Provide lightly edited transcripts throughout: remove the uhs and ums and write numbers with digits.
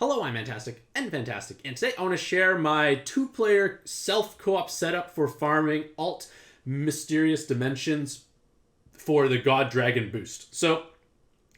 Hello, I'm Mantastic'c and Fantastic, and today I want to share my two-player self-co-op setup for farming Alt Mysterious Dimensions for the God Dragon boost. So,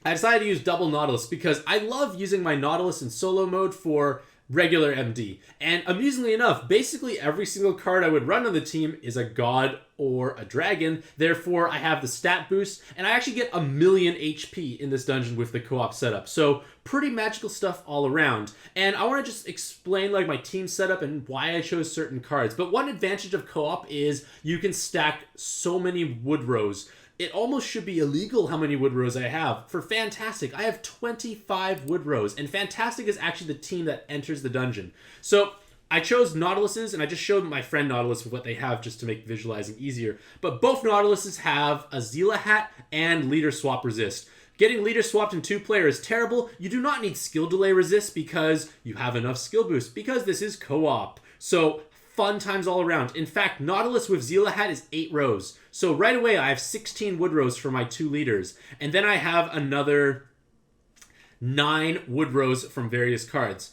I decided to use double Nautilus because I love using my Nautilus in solo mode for regular MD. And amusingly enough, basically every single card I would run on the team is a god or a dragon. Therefore, I have the stat boost, and I actually get 1,000,000 HP in this dungeon with the co-op setup. So pretty magical stuff all around. And I want to just explain like my team setup and why I chose certain cards. But one advantage of co-op is you can stack so many wood rows. It almost should be illegal how many wood rows I have. For Fantastic, I have 25 wood rows, and Fantastic is actually the team that enters the dungeon. So I chose Nautiluses, and I just showed my friend Nautilus what they have just to make visualizing easier. But both Nautiluses have a Zila hat and leader swap resist. Getting leader swapped in two-player is terrible. You do not need skill delay resist because you have enough skill boost, because this is co-op. So fun times all around. In fact, Nautilus with Zila hat is 8 rows. So right away, I have 16 wood rows for my 2 leaders. And then I have another 9 wood rows from various cards.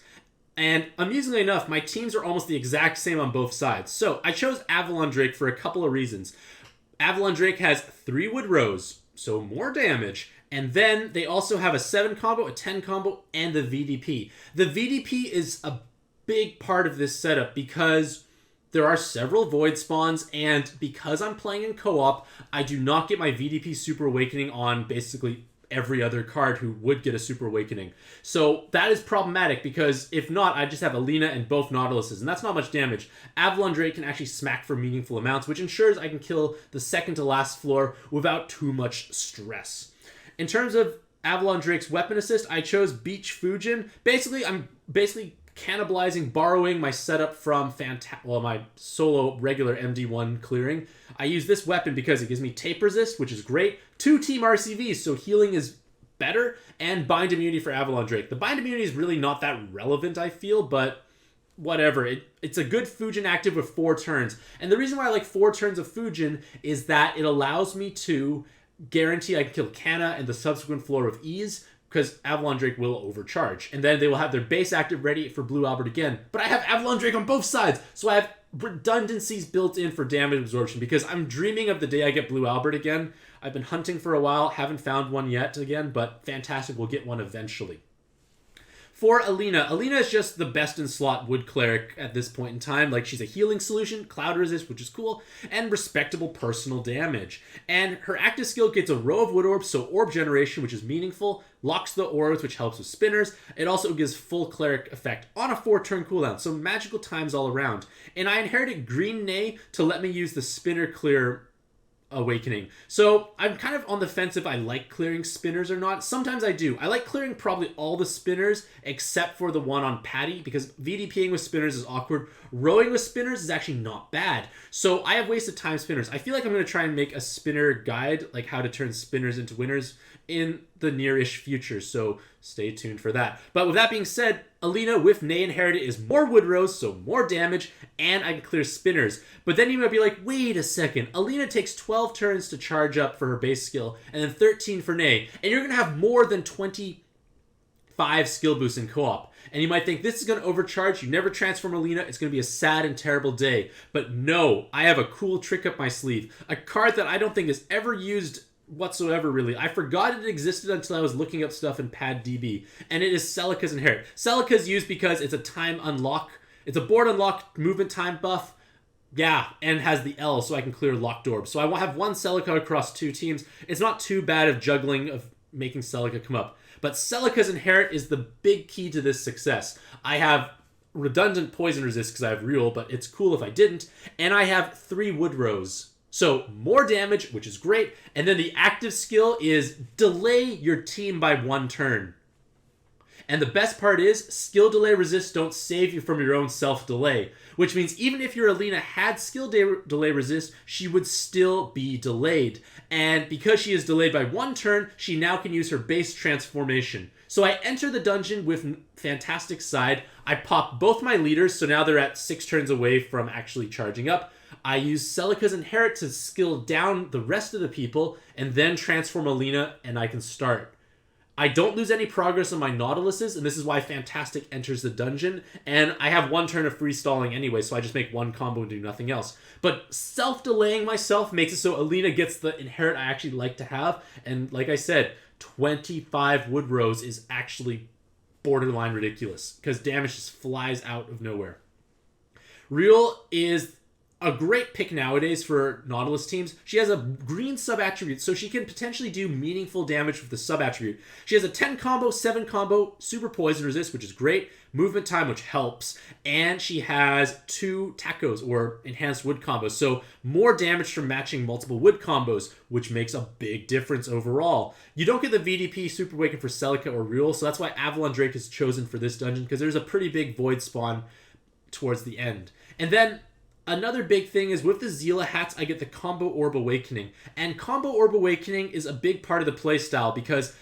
And amusingly enough, my teams are almost the exact same on both sides. So I chose Avalon Drake for a couple of reasons. Avalon Drake has 3 wood rows, so more damage. And then they also have a 7 combo, a 10 combo, and the VDP. The VDP is a big part of this setup because there are several void spawns, and because I'm playing in co-op, I do not get my VDP Super Awakening on basically every other card who would get a Super Awakening. So that is problematic because if not, I just have Alina and both Nautiluses, and that's not much damage. Avalon Drake can actually smack for meaningful amounts, which ensures I can kill the second to last floor without too much stress. In terms of Avalon Drake's weapon assist, I chose Beach Fujin. I'm cannibalizing, borrowing my setup from my solo regular MD1 clearing. I use this weapon because it gives me tape resist, which is great, 2 team RCVs, so healing is better, and bind immunity for Avalon Drake. The bind immunity is really not that relevant, I feel, but whatever. It's a good Fujin active with 4 turns. And the reason why I like 4 turns of Fujin is that it allows me to guarantee I can kill Kanna and the subsequent floor with ease, because Avalon Drake will overcharge. And then they will have their base active ready for Blue Albert again. But I have Avalon Drake on both sides, so I have redundancies built in for damage absorption, because I'm dreaming of the day I get Blue Albert again. I've been hunting for a while, haven't found one yet again, but Fantastic will get one eventually. For Alina is just the best in slot wood cleric at this point in time. Like, she's a healing solution, cloud resist, which is cool, and respectable personal damage. And her active skill gets a row of wood orbs, so orb generation, which is meaningful, locks the orbs, which helps with spinners. It also gives full cleric effect on a 4-turn cooldown, so magical times all around. And I inherited Green Nay to let me use the spinner clear awakening. So I'm kind of on the fence if I like clearing spinners or not. Sometimes I do. I like clearing probably all the spinners except for the one on Patty, because VDPing with spinners is awkward. Rowing with spinners is actually not bad. So I have wasted time spinners. I feel like I'm going to try and make a spinner guide, like how to turn spinners into winners, in the near-ish future, so stay tuned for that. But with that being said, Alina with Nay inherited is more wood rows, so more damage, and I can clear spinners. But then you might be like, wait a second, Alina takes 12 turns to charge up for her base skill, and then 13 for Nay, and you're going to have more than 25 skill boosts in co-op. And you might think, this is going to overcharge, you never transform Alina, it's going to be a sad and terrible day. But no, I have a cool trick up my sleeve. A card that I don't think is ever used whatsoever, really. I forgot it existed until I was looking up stuff in PadDB, and it is Celica's Inherit. Celica's used because it's a time unlock. It's a board unlock movement time buff. Yeah, and has the L, so I can clear locked orbs. So I have one Celica across 2 teams. It's not too bad of juggling of making Celica come up. But Celica's Inherit is the big key to this success. I have redundant poison resist because I have reroll, but it's cool if I didn't. And I have 3 wood rows. So more damage, which is great. And then the active skill is delay your team by 1 turn. And the best part is, skill delay resists don't save you from your own self-delay. Which means even if your Alina had skill delay resist, she would still be delayed. And because she is delayed by 1 turn, she now can use her base transformation. So I enter the dungeon with Fantastic side. I pop both my leaders, so now they're at 6 turns away from actually charging up. I use Celica's Inherit to skill down the rest of the people, and then transform Alina, and I can start. I don't lose any progress on my Nautiluses, and this is why Fantastic enters the dungeon. And I have 1 turn of free stalling anyway, so I just make 1 combo and do nothing else. But self-delaying myself makes it so Alina gets the inherit I actually like to have. And like I said, 25 Wood Rose is actually borderline ridiculous, because damage just flies out of nowhere. Real is a great pick nowadays for Nautilus teams. She has a green sub-attribute, so she can potentially do meaningful damage with the sub-attribute. She has a 10 combo, 7 combo, super poison resist, which is great, movement time, which helps, and she has 2 tacos, or enhanced wood combos, so more damage from matching multiple wood combos, which makes a big difference overall. You don't get the VDP Super Awaken for Celica or Real, so that's why Avalon Drake is chosen for this dungeon, because there's a pretty big void spawn towards the end. And then another big thing is with the Zila hats, I get the Combo Orb Awakening. And Combo Orb Awakening is a big part of the playstyle because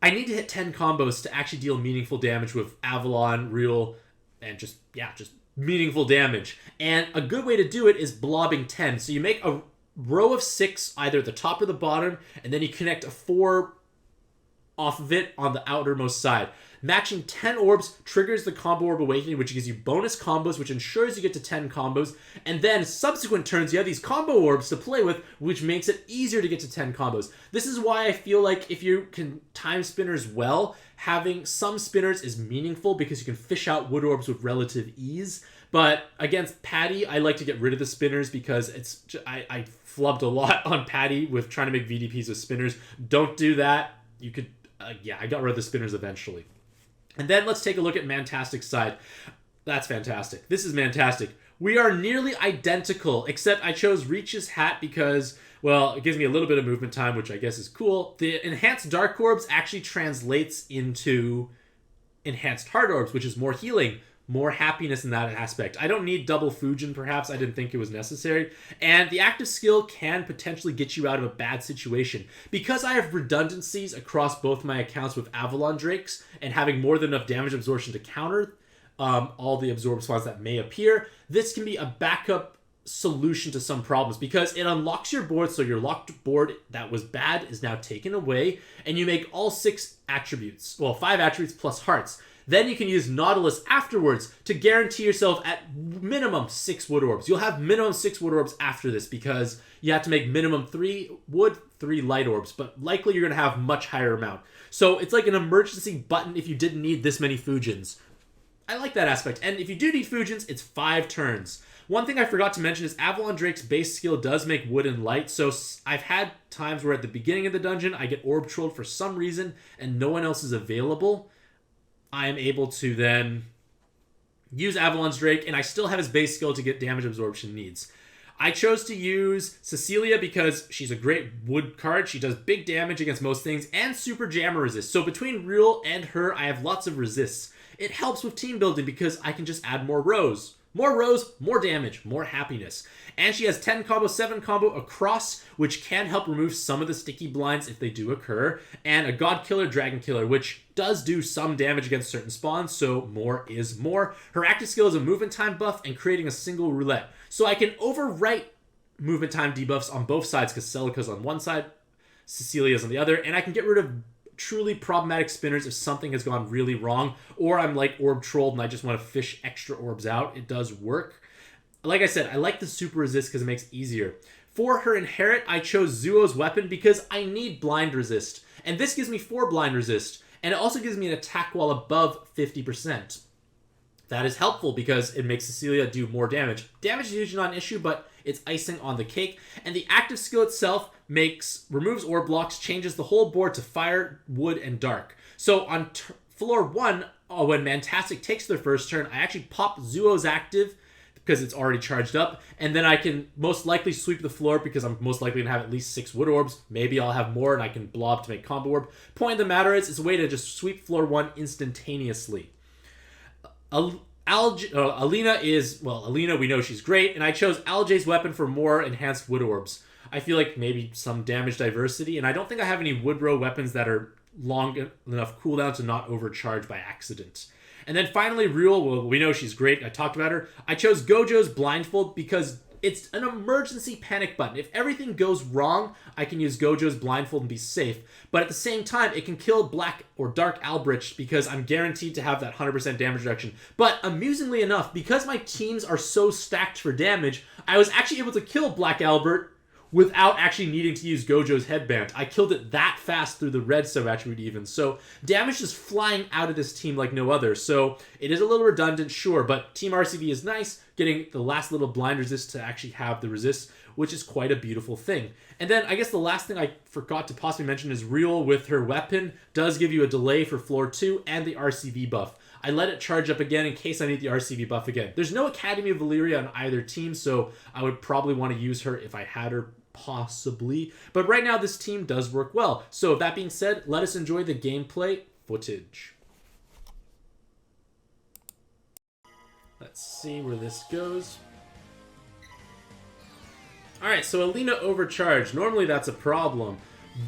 I need to hit 10 combos to actually deal meaningful damage with Avalon, Real, and just meaningful damage. And a good way to do it is blobbing 10. So you make a row of 6 either at the top or the bottom, and then you connect a 4 off of it on the outermost side. Matching 10 orbs triggers the Combo Orb Awakening, which gives you bonus combos, which ensures you get to 10 combos. And then subsequent turns, you have these combo orbs to play with, which makes it easier to get to 10 combos. This is why I feel like if you can time spinners well, having some spinners is meaningful because you can fish out wood orbs with relative ease. But against Patty, I like to get rid of the spinners because I flubbed a lot on Patty with trying to make VDPs with spinners. Don't do that. You could, I got rid of the spinners eventually. And then let's take a look at Mantastic's side. That's fantastic. This is Mantastic. We are nearly identical, except I chose Reach's hat because, well, it gives me a little bit of movement time, which I guess is cool. The Enhanced Dark Orbs actually translates into Enhanced Hard Orbs, which is more healing, more happiness in that aspect. I don't need double Fujin, perhaps. I didn't think it was necessary. And the active skill can potentially get you out of a bad situation. Because I have redundancies across both my accounts with Avalon Drakes and having more than enough damage absorption to counter all the absorb spawns that may appear, this can be a backup solution to some problems because it unlocks your board, so your locked board that was bad is now taken away, and you make all 6 attributes. Well, 5 attributes plus hearts. Then you can use Nautilus afterwards to guarantee yourself at minimum 6 wood orbs. You'll have minimum 6 wood orbs after this because you have to make minimum 3 wood, 3 light orbs, but likely you're going to have much higher amount. So it's like an emergency button if you didn't need this many Fujins. I like that aspect. And if you do need Fujins, it's 5 turns. One thing I forgot to mention is Avalon Drake's base skill does make wood and light, so I've had times where at the beginning of the dungeon I get orb trolled for some reason and no one else is available. I am able to then use Avalon's Drake, and I still have his base skill to get damage absorption needs. I chose to use Cecilia because she's a great wood card. She does big damage against most things, and super jammer resist. So between Real and her, I have lots of resists. It helps with team building because I can just add more rows. More rows, more damage, more happiness. And she has 10 combo, 7 combo across, which can help remove some of the sticky blinds if they do occur. And a God Killer, Dragon Killer, which does do some damage against certain spawns, so more is more. Her active skill is a movement time buff and creating a single roulette. So I can overwrite movement time debuffs on both sides because Celica's on one side, Cecilia's on the other, and I can get rid of truly problematic spinners if something has gone really wrong, or I'm like orb trolled and I just want to fish extra orbs out. It does work. Like I said, I like the super resist because it makes it easier. For her inherit, I chose Zuo's weapon because I need blind resist, and this gives me 4 blind resist, and it also gives me an attack while above 50%. That is helpful because it makes Cecilia do more damage. Damage is usually not an issue, but it's icing on the cake. And the active skill itself removes orb blocks, changes the whole board to fire, wood, and dark. So on floor 1, when Mantastic takes their first turn, I actually pop Zuo's active because it's already charged up, and then I can most likely sweep the floor because I'm most likely going to have at least 6 wood orbs. Maybe I'll have more and I can blob to make combo orb. Point of the matter is, it's a way to just sweep floor 1 instantaneously. Alina we know she's great, and I chose Aljay's weapon for more enhanced wood orbs. I feel like maybe some damage diversity, and I don't think I have any wood row weapons that are long enough cooldown to not overcharge by accident. And then finally, Real, we know she's great. I talked about her. I chose Gojo's Blindfold because it's an emergency panic button. If everything goes wrong, I can use Gojo's blindfold and be safe. But at the same time, it can kill Black or Dark Albrecht because I'm guaranteed to have that 100% damage reduction. But amusingly enough, because my teams are so stacked for damage, I was actually able to kill Black Albert without actually needing to use Gojo's headband. I killed it that fast through the red sub-attribute even. So damage is flying out of this team like no other. So it is a little redundant, sure, but Team RCV is nice, getting the last little blind resist to actually have the resist, which is quite a beautiful thing. And then I guess the last thing I forgot to possibly mention is Riol with her weapon does give you a delay for floor 2 and the RCV buff. I let it charge up again in case I need the RCV buff again. There's no Academy of Valyria on either team, so I would probably want to use her if I had her, possibly. But right now, this team does work well. So that being said, let us enjoy the gameplay footage. Let's see where this goes. Alright, so Alina overcharged. Normally that's a problem.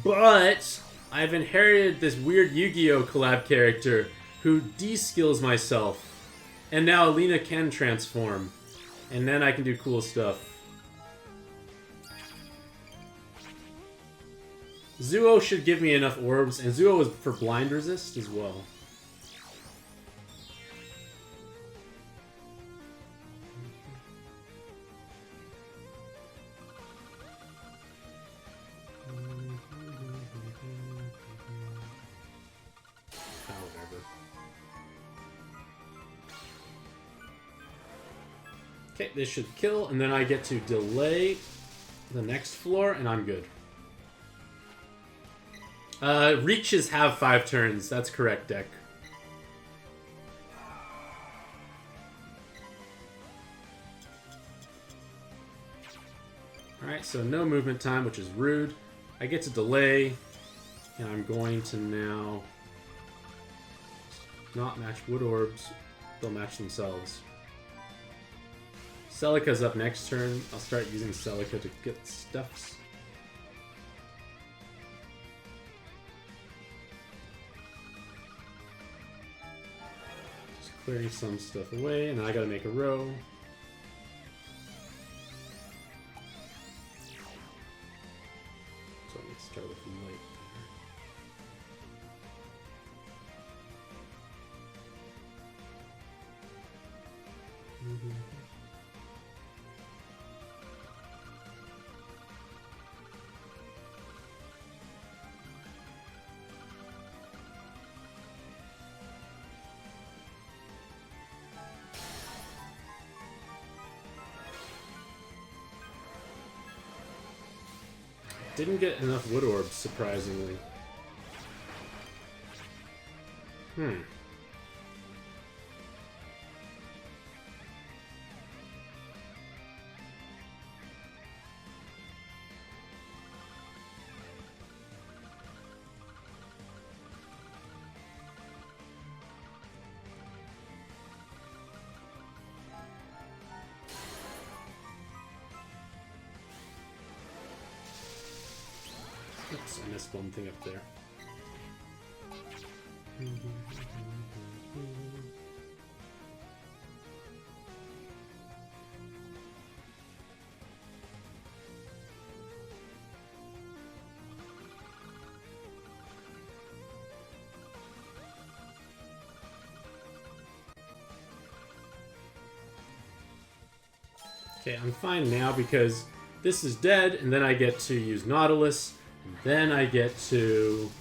But I've inherited this weird Yu-Gi-Oh! Collab character who de-skills myself. And now Alina can transform. And then I can do cool stuff. Zuo should give me enough orbs, and Zuo is for blind resist as well. Okay, this should kill, and then I get to delay the next floor, and I'm good. Reaches have 5 turns. That's correct, deck. Alright, so no movement time, which is rude. I get to delay, and I'm going to now not match Wood Orbs. They'll match themselves. Celica's up next turn. I'll start using Celica to get stuffs. Clearing some stuff away, and I gotta make a row. So let's start with light. Didn't get enough Wood Orbs, surprisingly. Oops, I missed one thing up there. Okay, I'm fine now because this is dead, and then I get to use Nautilus. Then I get to...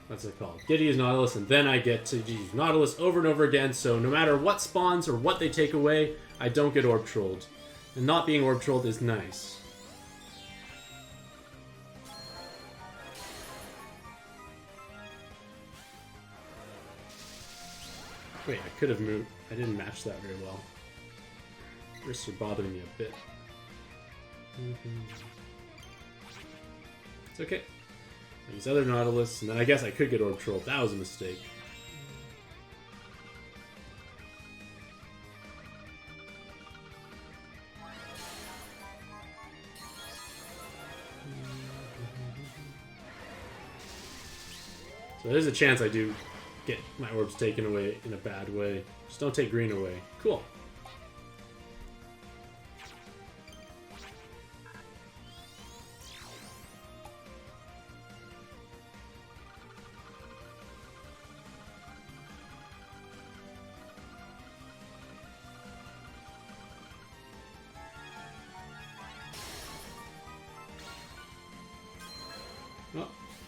what's it called? Get to use Nautilus, and then I get to use Nautilus over and over again, so no matter what spawns or what they take away, I don't get Orb Trolled. And not being Orb Trolled is nice. Wait, I could have moved. I didn't match that very well. Wrists are bothering me a bit. It's okay. I use other Nautilus, and then I guess I could get Orb Trolled. That was a mistake. So there's a chance I do get my orbs taken away in a bad way. Just don't take green away. Cool.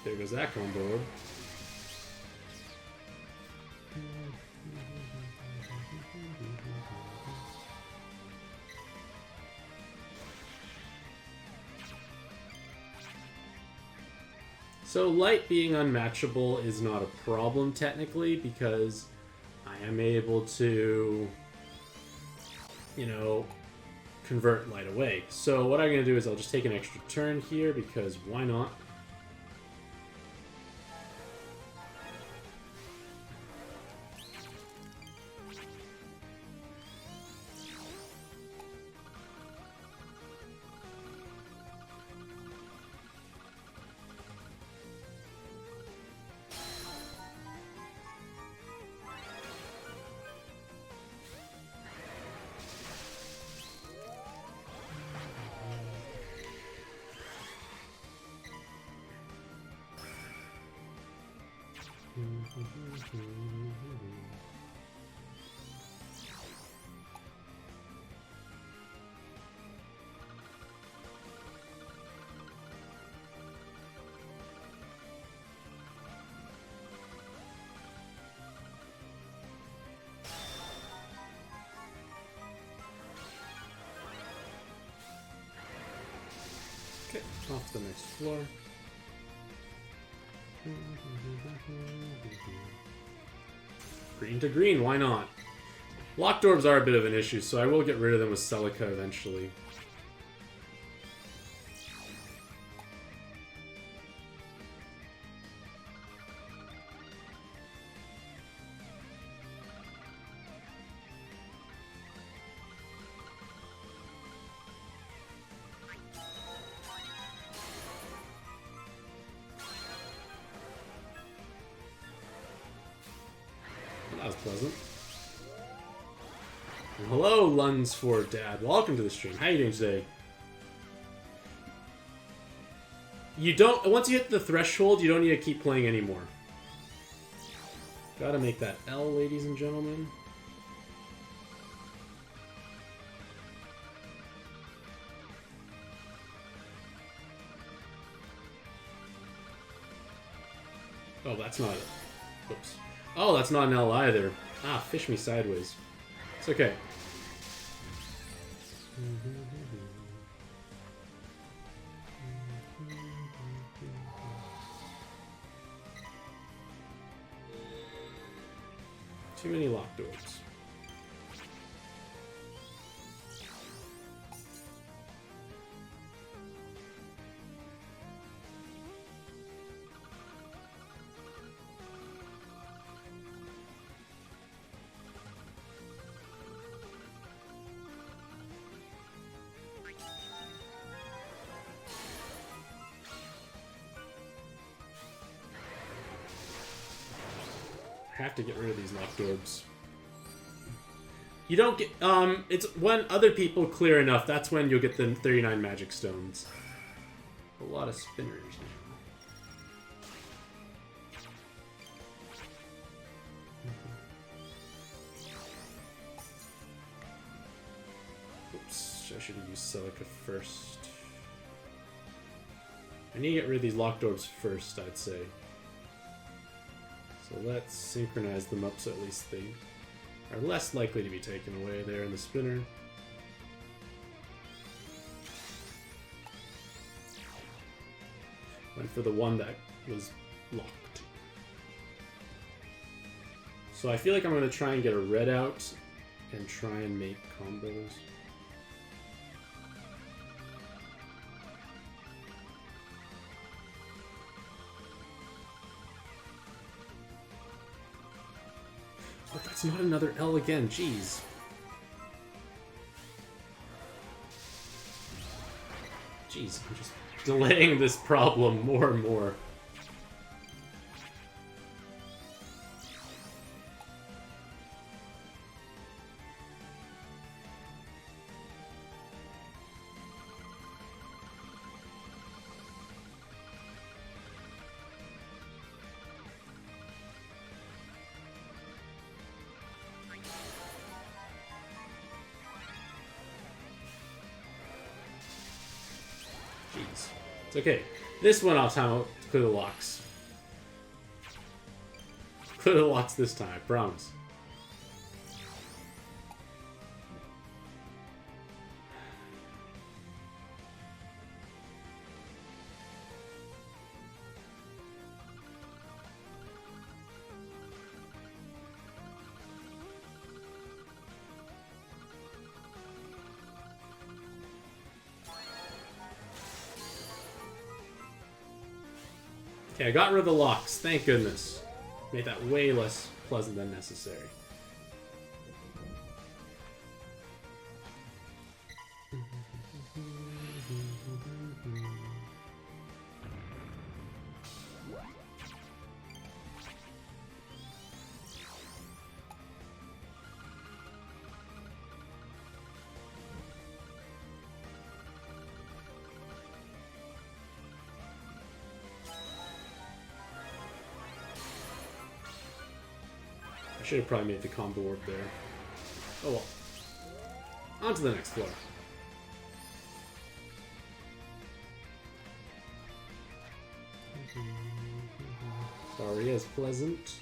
There goes that combo orb. So light being unmatchable is not a problem technically because I am able to, you know, convert light away. So what I'm going to do is I'll just take an extra turn here because why not? Okay, off to the next floor. Green to green, why not? Locked orbs are a bit of an issue, so I will get rid of them with Celica eventually. That was pleasant. And hello, Lunsford Dad. Welcome to the stream. How you doing today? You don't... Once you hit the threshold, you don't need to keep playing anymore. Gotta make that L, ladies and gentlemen. Oh, that's not it. Oops. Oh, that's not an L either. Ah, fish me sideways. It's okay. Too many locked doors. Have to get rid of these locked orbs. You don't get it's when other people clear enough, that's when you'll get the 39 magic stones. A lot of spinners now. Oops, I should have used Celica first. I need to get rid of these locked orbs first, I'd say. So let's synchronize them up so at least they are less likely to be taken away there in the spinner. Went for the one that was locked. So I feel like I'm going to try and get a red out and try and make combos. Oh, that's not another L again, jeez. Jeez, I'm just delaying this problem more and more. It's okay. This went off time clear the locks. Clear the locks this time, I promise. Okay, I got rid of the locks. Thank goodness. Made that way less pleasant than necessary. I should have probably made the combo orb there. Oh well. On to the next floor. Sorry, as pleasant.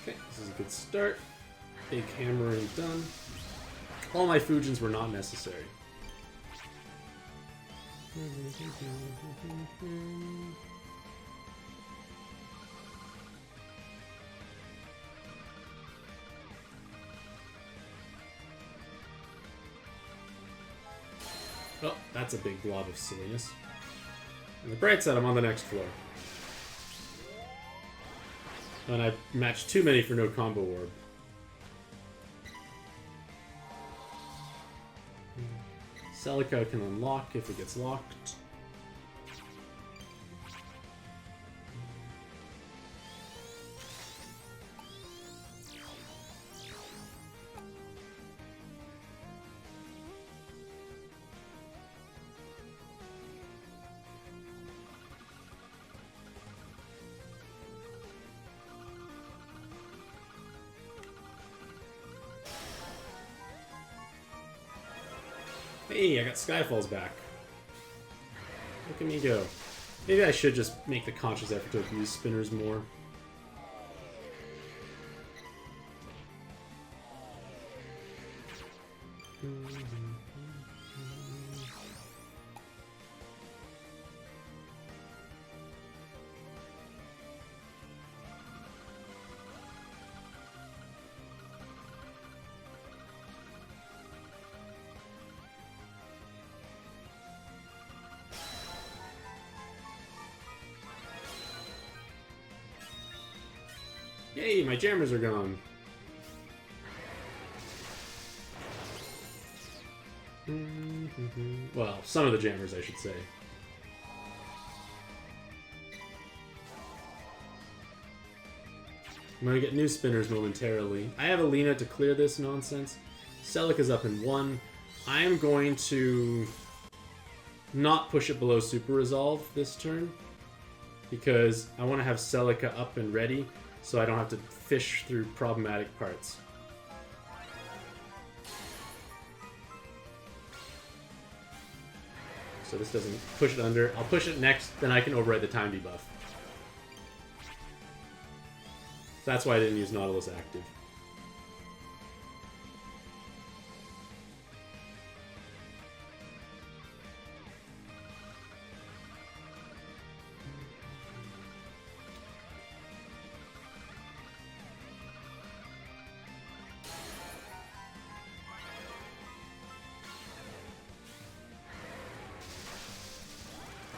Okay, this is a good start. Big hammering done. All my Fujins were not necessary. Oh, that's a big blob of silliness. And the bright side, I'm on the next floor. And I matched too many for no combo orb. Celica can unlock if it gets locked. Hey, I got Skyfalls back. Look at me go. Maybe I should just make the conscious effort to abuse spinners more. Yay, my jammers are gone. Well, some of the jammers, I should say. I'm gonna get new spinners momentarily. I have Alina to clear this nonsense. Celica's up in 1. I am going to not push it below Super Resolve this turn, because I want to have Celica up and ready, so I don't have to fish through problematic parts. So this doesn't push it under. I'll push it next, then I can override the time debuff. That's why I didn't use Nautilus active.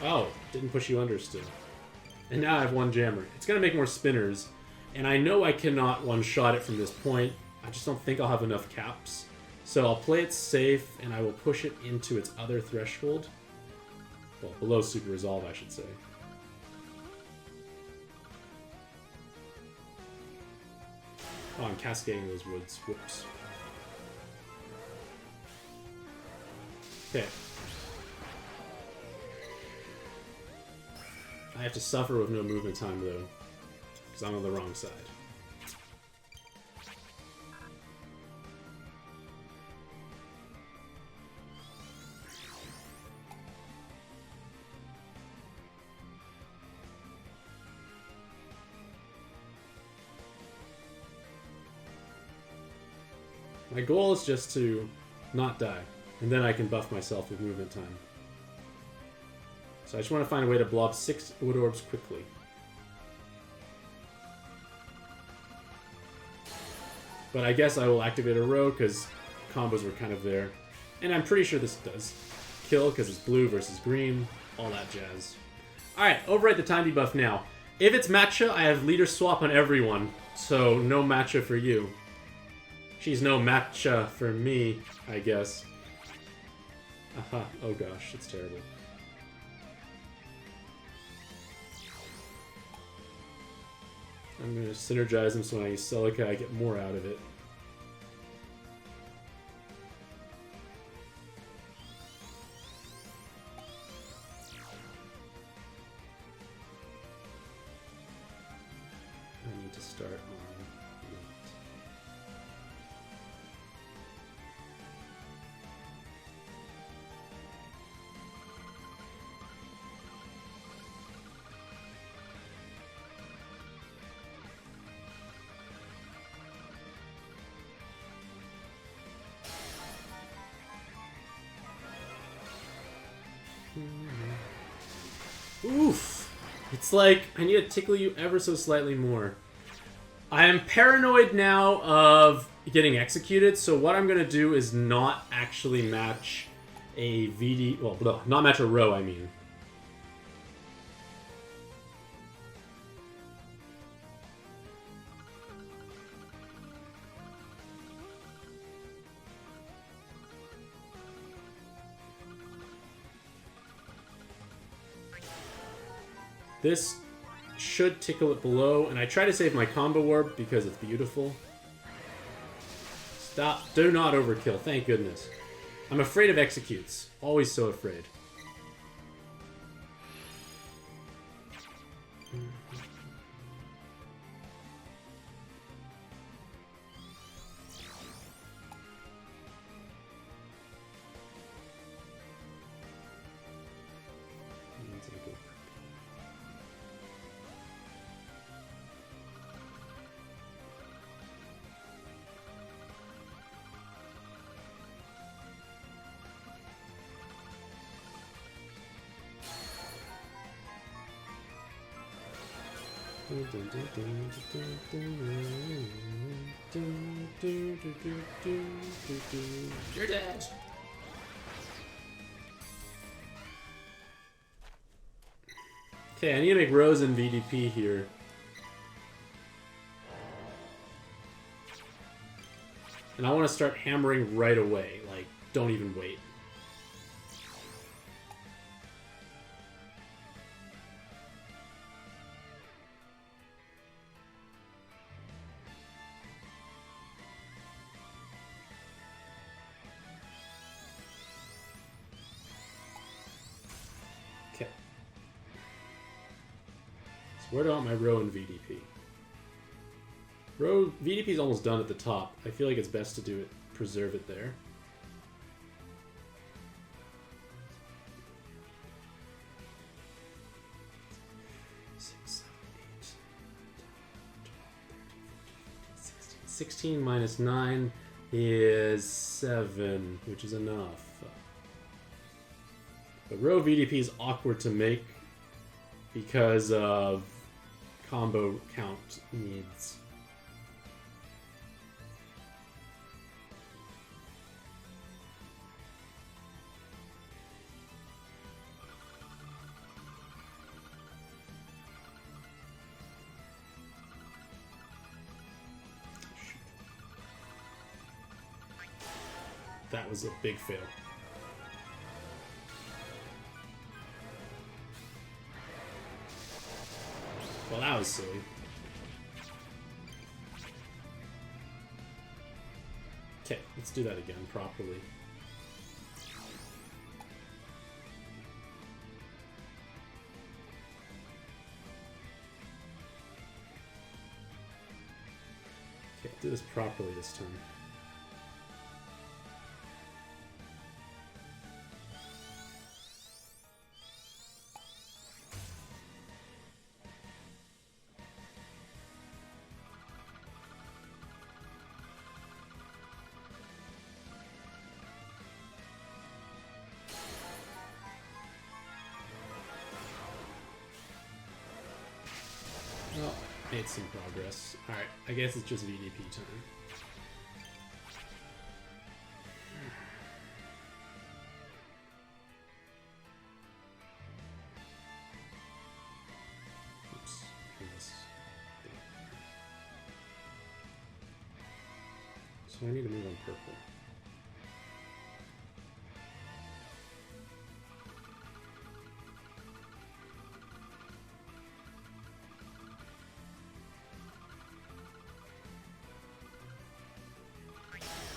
Oh, didn't push you under still. And now I have 1 jammer. It's going to make more spinners. And I know I cannot one-shot it from this point. I just don't think I'll have enough caps. So I'll play it safe, and I will push it into its other threshold. Well, below Super Resolve, I should say. Oh, I'm cascading those woods. Whoops. Okay. I have to suffer with no movement time, though, because I'm on the wrong side. My goal is just to not die, and then I can buff myself with movement time. So I just want to find a way to blob 6 wood orbs quickly. But I guess I will activate a row because combos were kind of there. And I'm pretty sure this does kill because it's blue versus green, all that jazz. Alright, overwrite the time debuff now. If it's matcha, I have leader swap on everyone, so no matcha for you. She's no matcha for me, I guess. Aha, oh gosh, it's terrible. I'm going to synergize them so when I use Celica, I get more out of it. I need to start on... Oof! It's like, I need to tickle you ever so slightly more. I am paranoid now of getting executed, so what I'm going to do is not actually match a VD... Well, not match a row, I mean. This should tickle it below, and I try to save my combo orb because it's beautiful. Stop. Do not overkill, thank goodness. I'm afraid of executes. Always so afraid. You're dead. Okay, I need to make rows in VDP here. And I want to start hammering right away. Like, don't even wait. Where do I want my row in VDP? Row VDP is almost done at the top. I feel like it's best to do it, preserve it there. Six, 16 minus 9 is 7, which is enough. But row VDP is awkward to make because of combo count needs. That was a big fail. Well, that was silly. Okay, let's do that again properly. Okay, do this properly this time. Well, made some progress. Alright, I guess it's just VDP time. Oops. So I need to move on purple.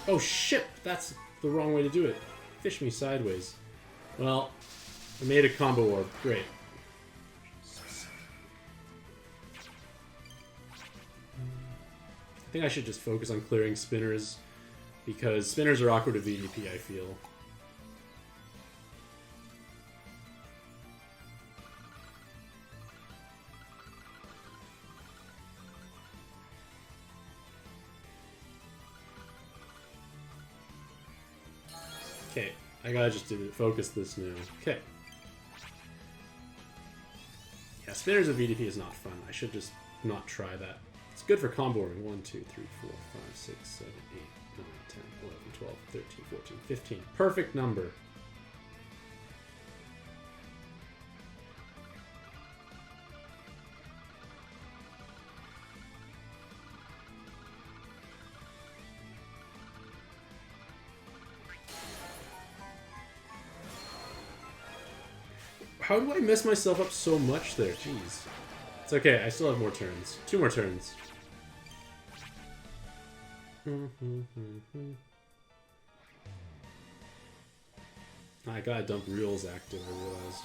Oh shit! That's the wrong way to do it. Fish me sideways. Well, I made a combo orb. Great. I think I should just focus on clearing spinners, because spinners are awkward to VDP, I feel. Okay, I gotta just focus this now. Okay. Yeah, spinners of VDP is not fun. I should just not try that. It's good for comboing. 1, 2, 3, 4, 5, 6, 7, 8, 9, 10, 11, 12, 13, 14, 15. Perfect number. How do I mess myself up so much there? Jeez. It's okay, I still have more turns. 2 more turns. I gotta dump rules active, I realize.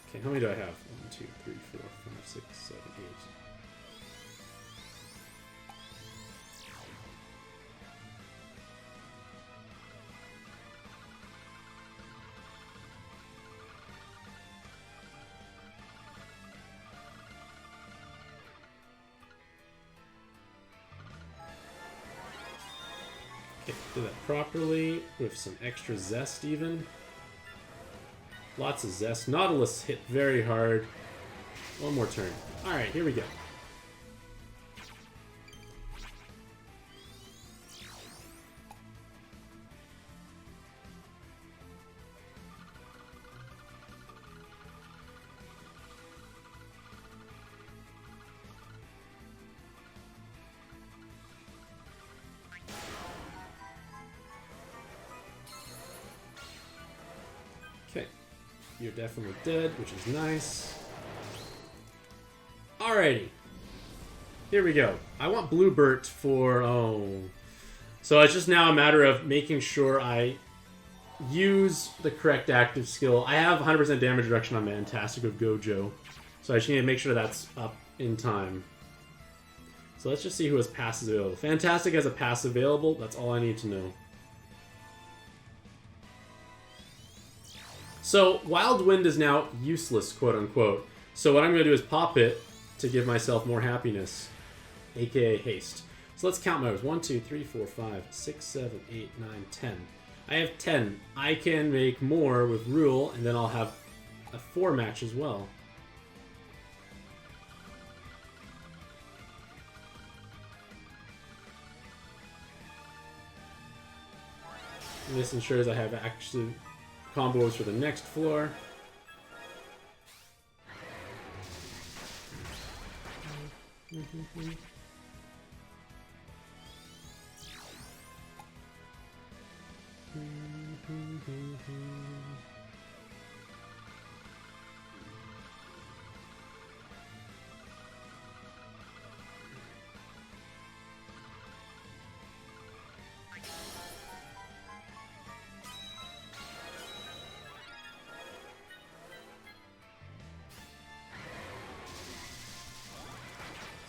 Okay, how many do I have? 1, 2, 3, 4, 5, 6, 7, 8. Okay, do that properly, with some extra zest even. Lots of zest. Nautilus hit very hard. One more turn. Alright, here we go. Okay, you're definitely dead, which is nice. Alrighty, here we go. I want Bluebert for, so it's just now a matter of making sure I use the correct active skill. I have 100% damage reduction on Mantastic'c with Gojo, so I just need to make sure that's up in time. So let's just see who has passes available. Fantastic has a pass available, that's all I need to know. So, Wild Wind is now useless, quote-unquote. So what I'm going to do is pop it to give myself more happiness, aka haste. So let's count my moves. 1, 2, 3, 4, 5, 6, 7, 8, 9, 10. I have 10. I can make more with Rule, and then I'll have a 4 match as well. And this ensures I have actually combos for the next floor.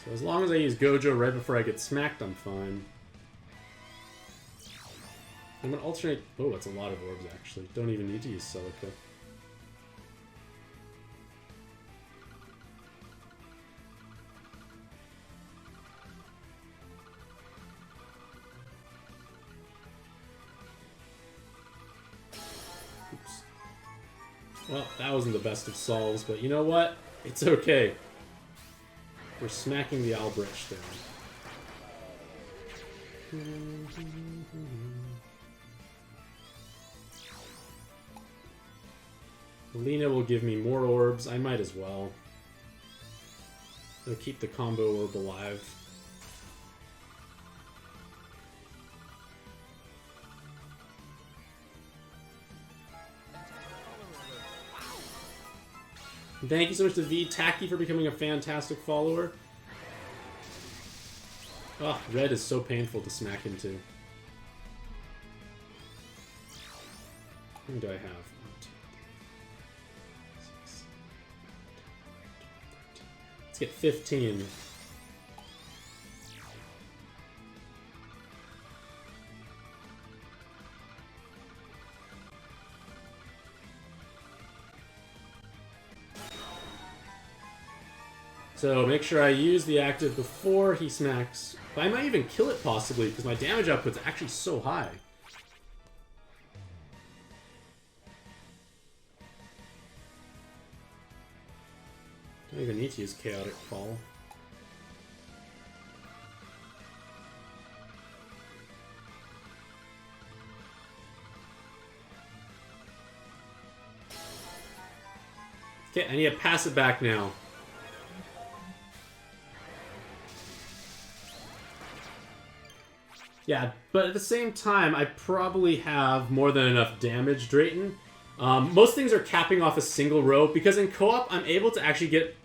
So as long as I use Gojo right before I get smacked, I'm fine. I'm gonna alternate... Oh, that's a lot of orbs, actually. Don't even need to use Celica. Oops. Well, that wasn't the best of solves, but you know what? It's okay. We're smacking the Albrecht down. Lena will give me more orbs. I might as well. They'll keep the combo orb alive. Thank you so much to V Tacky for becoming a fantastic follower. Oh, red is so painful to smack into. How many do I have? 1, 2, 3, 6. Let's get 15. So make sure I use the active before he smacks. But I might even kill it possibly because my damage output's actually so high. Don't even need to use Chaotic Fall. Okay, I need to pass it back now. Yeah, but at the same time, I probably have more than enough damage, Drayton. Most things are capping off a single row, because in co-op, I'm able to actually get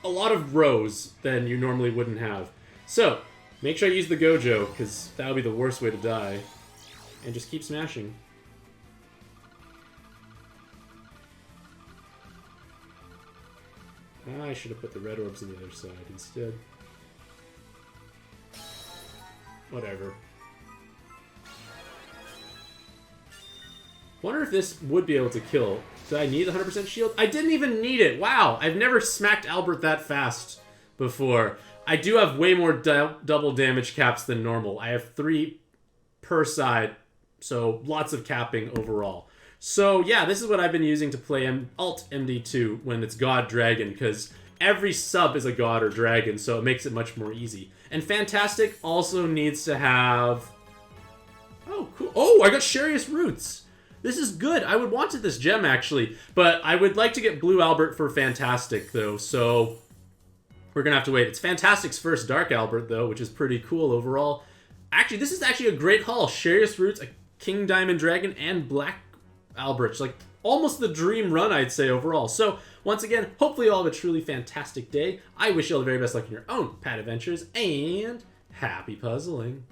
a lot of rows than you normally wouldn't have. So, make sure I use the Gojo, because that would be the worst way to die. And just keep smashing. I should have put the red orbs on the other side instead. Whatever. Wonder if this would be able to kill. Did I need 100% shield? I didn't even need it. Wow, I've never smacked Albert that fast before. I do have way more double damage caps than normal. I have 3 per side, so lots of capping overall. So yeah, this is what I've been using to play Alt MD2 when it's God Dragon, because every sub is a God or Dragon, so it makes it much more easy. And Mantastic'c also needs to have... Oh, cool. Oh, I got Sharius Roots. This is good. I would wanted this gem, actually. But I would like to get Blue Albert for Mantastic'c, though. So we're going to have to wait. It's Mantastic'c's first Dark Albert, though, which is pretty cool overall. Actually, this is actually a great haul. Sharius Roots, a King Diamond Dragon, and Black Albert. Like, almost the dream run, I'd say, overall. So, once again, hopefully you all have a truly fantastic day. I wish you all the very best luck in your own pad adventures, and happy puzzling.